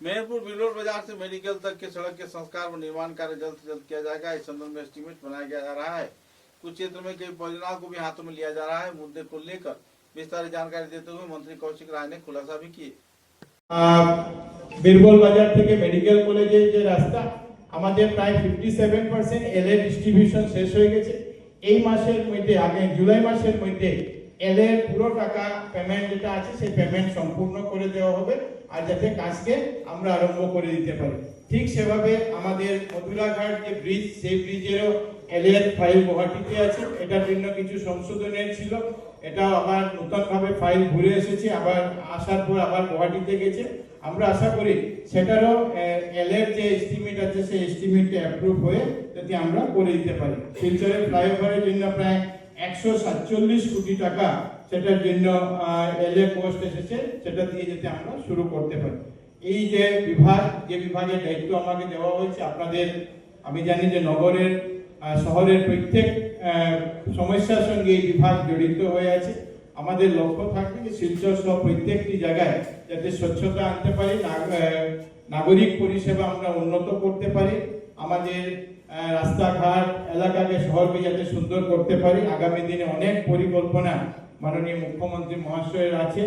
मेहरपुर बिलोर बाजार से मेडिकल तक के सड़क के संस्कार व निर्माण कार्य जल्द से जल्द किया जाएगा। इस संदर्भ में एस्टीमेट बनाया जा रहा है। कुछ क्षेत्र में कई परियोजनाओं को भी हाथों में लिया जा रहा है। मुद्दे को लेकर विस्तार जानकारी देते हुए मंत्री कौशिक राय ने खुलासा भी किए। बीरबल बाजार থেকে মেডিকেল কলেজের যে রাস্তা আমাদের প্রায় 57% এলএ ডিস্ট্রিবিউশন শেষ হয়ে গেছে। এই মাসের মধ্যে আগে জুলাই মাসের মধ্যে এলএ পুরো টাকা পেমেন্ট যেটা আছে সেই পেমেন্ট সম্পূর্ণ করে দেওয়া হবে আর যাতে কাজকে আমরা আরম্ভ করে দিতে পারি। ঠিক সেভাবে আমাদের মধুরাঘাট যে ব্রিজ সেই ব্রিজেরও এলএ ফাইল গুয়াহাটিতে আছে। এটার জন্য কিছু সংশোধনের ছিল, এটা আবার নতুনভাবে ফাইল ঘুরে এসেছে, আবার আসার পর আবার গুয়াহাটিতে গেছে। আমরা আশা করি সেটারও এলএর যে এস্টিমেট আছে সেই এস্টিমেটটা অ্যাপ্রুভ হয়ে যাতে আমরা করে দিতে পারি। শিলচরে ফ্লাইওভারের জন্য প্রায় 147 কোটি টাকা সেটার জন্য এলএ পোস্ট এসেছে, সেটা দিয়ে যাতে আমরা শুরু করতে পারি। এই যে বিভাগের দায়িত্ব আমাকে দেওয়া হয়েছে, আপনাদের আমি জানি যে নগরের শহরের প্রত্যেক সমস্যার সঙ্গে এই বিভাগ জড়িত হয়ে আছে। আমাদের লক্ষ্য থাকবে যে শিলচর সহ প্রত্যেকটি জায়গায় যাতে স্বচ্ছতা আনতে পারি, নাগরিক পরিষেবা আমরা উন্নত করতে পারি, আমাদের রাস্তাঘাট এলাকাকে শহরকে যাতে সুন্দর করতে পারি। আগামী দিনে অনেক পরিকল্পনা মাননীয় মুখ্যমন্ত্রী মহাশয়ের আছে।